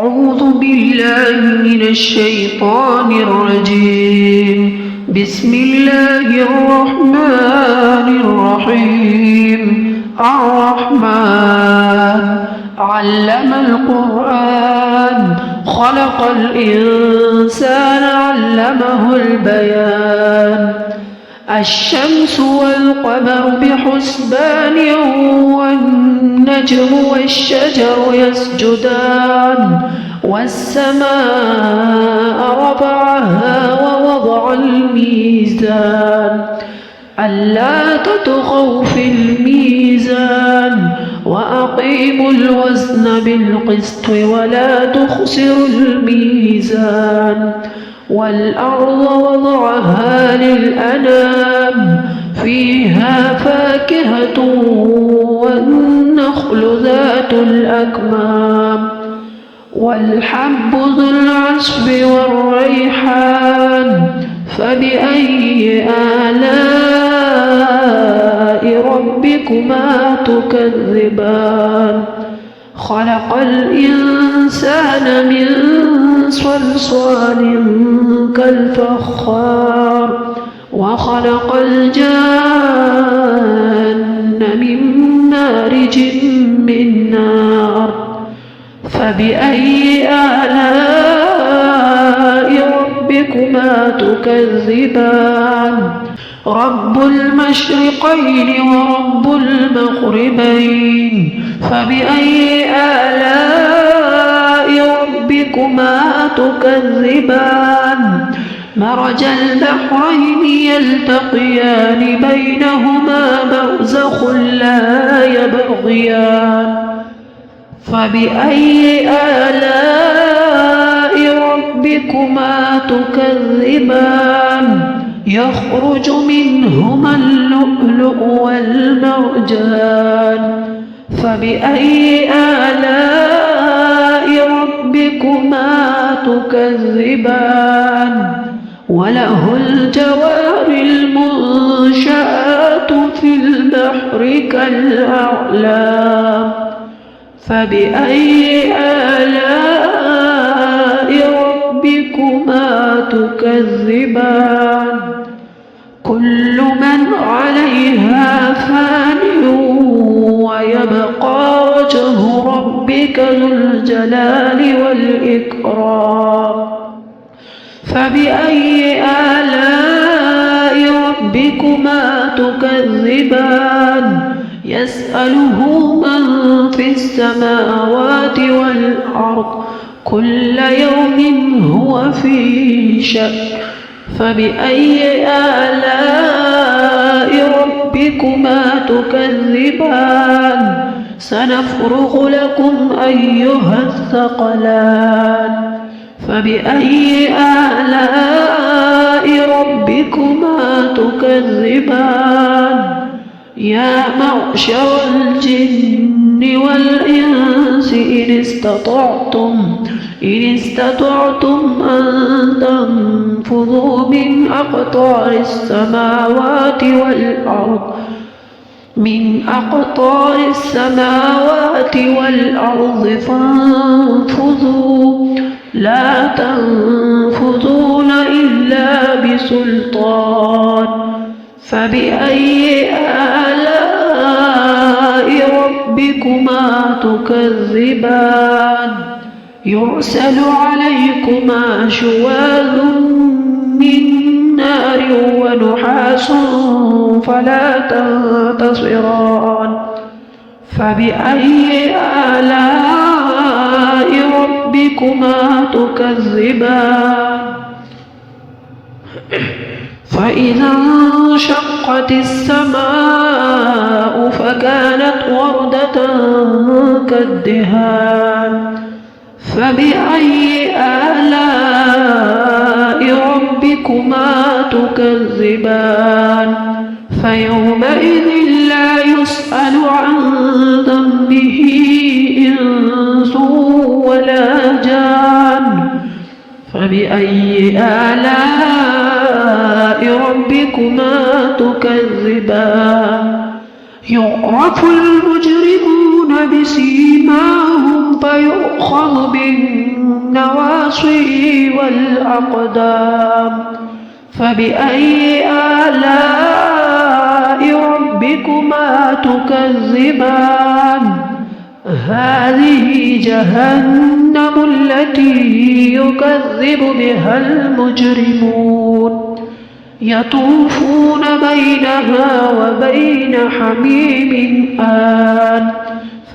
أعوذ بالله من الشيطان الرجيم. بسم الله الرحمن الرحيم. الرحمن علم القرآن خلق الإنسان علمه البيان. الشمس والقمر بحسبان والنجم والشجر يسجدان والسماء رفعها ووضع الميزان ألا تطغوا في الميزان وأقيموا الوزن بالقسط ولا تخسروا الميزان. والأرض وضعها للأنام فيها فاكهة والنخل ذات الأكمام والحب ذو العصف والريحان. فبأي آلاء ربكما تكذبان؟ خلق الإنسان من صلصال كالفخار وخلق الجان من مارج من نار. فبأي آلاء ربكما تكذبان؟ رب المشرقين ورب المغربين. فبأي آلاء ربكما تكذبان؟ مرج البحرين يلتقيان بينهما برزخ لا يبغيان. فبأي آلاء ربكما تكذبان؟ يخرج منهما اللؤلؤ والمرجان. فبأي آلاء ربكما تكذبان؟ وله الجوار المنشآت في البحر كالأعلام. فبأي آلاء ربكما تكذبان؟ كل من عليها فان ويبقى وجه ربك ذو الجلال والإكرام. فبأي آلاء ربكما تكذبان؟ يسأله من في السماوات والأرض كل يوم هو في شأن. فبأي آلاء ربكما تكذبان؟ سنفرغ لكم أيها الثقلان. فبأي آلاء ربكما تكذبان؟ يا معشر الجن والإنس إن استطعتم أن تنفذوا من أقطار السماوات والأرض فانفذوا لا تنفذون إلا بسلطان. فبأي آلاء ربكما تكذبان؟ يرسل عليكما شواظ من نار ونحاس فلا تنتصران. فبأي آلاء ربكما تكذبان؟ فإذا انشقت السماء فكانت وردة كالدهان. فبأي آلاء ربكما تكذبان؟ فيومئذ لا يسأل عن ذنبه إنس ولا جان. فبأي آلاء ربكما تكذبان؟ يعرف المجرمون بسيماهم فيؤخذ بالنسبة النواصي والأقدام. فبأي آلاء ربكما تكذبان؟ هذه جهنم التي يكذب بها المجرمون يطوفون بينها وبين حميم آن.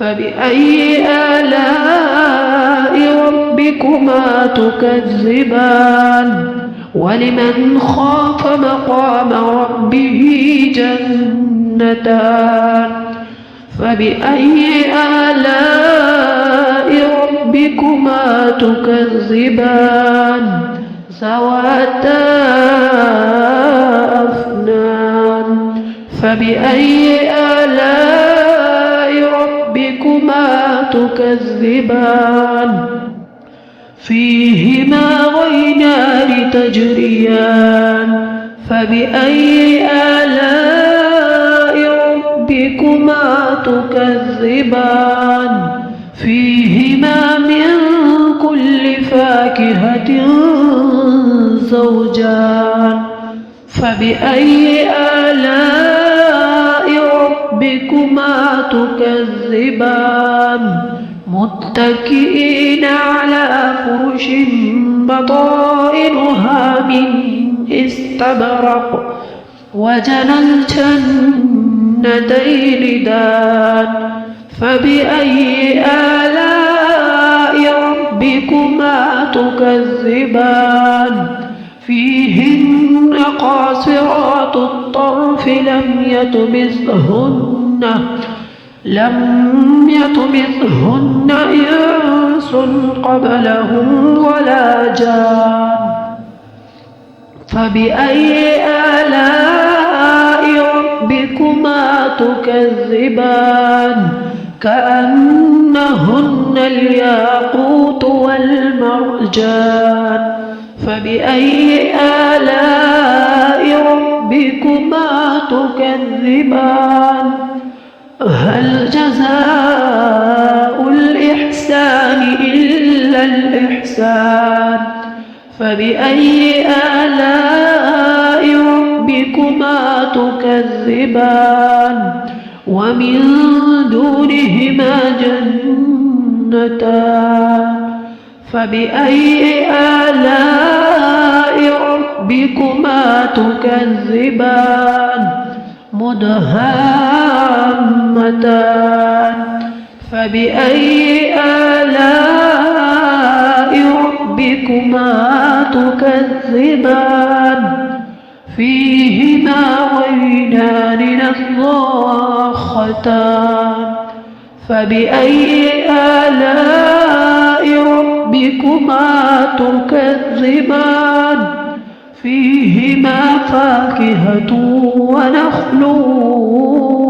فبأي آلاء ربكما تكذبان؟ ولمن خاف مقام ربه جنتان. فبأي آلاء ربكما تكذبان؟ ذواتا أفنان. فبأي آلاء ربكما تكذبان؟ فيهما عينان تجريان. فبأي آلاء ربكما تكذبان؟ فيهما من كل فاكهة زوجان. فبأي آلاء ربكما تكذبان؟ متكئين على فرش بطائنها من استبرق وجنى الجنتين دان. فبأي آلاء ربكما تكذبان؟ فيهن قاصرات الطرف لم يطمثهن إنس قبلهم ولا جان. فبأي آلاء ربكما تكذبان؟ كأنهن الياقوت والمرجان. فبأي آلاء ربكما تكذبان؟ هل جزاء الإحسان إلا الإحسان؟ فبأي آلاء ربكما تكذبان؟ ومن دونهما جنتان. فبأي آلاء ربكما تكذبان؟ مدهامتان. فبأي آلاء ربكما تكذبان؟ فيهما عينان نضاختان. فبأي آلاء ربكما تكذبان؟ فيهما فاكهة ونخل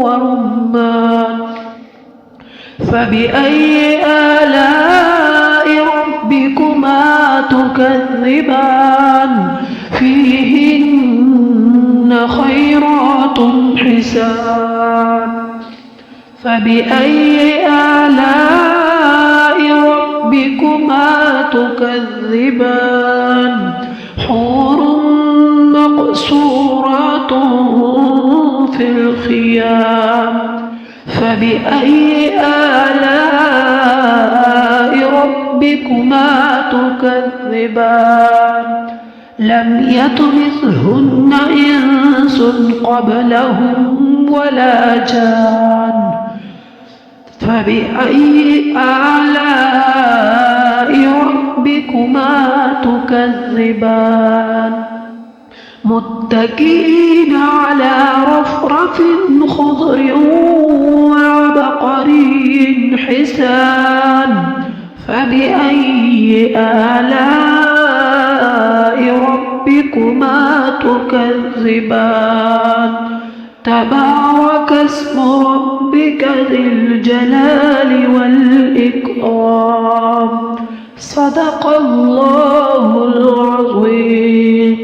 ورمان. فبأي آلاء ربكما تكذبان؟ فيهن خيرات حسان. فبأي آلاء ربكما تكذبان؟ حور مقصورات في الخيام. فبأي آلاء ربكما تكذبان؟ لم يطمثهن إنس قبلهم ولا جان. فبأي آلاء ربكما تكذبان؟ متكئين على رفرف خضر وعبقري حسان. فبأي آلاء ربكما تكذبان؟ تبارك اسم ربك ذي الجلال والإكرام. صدق الله العظيم.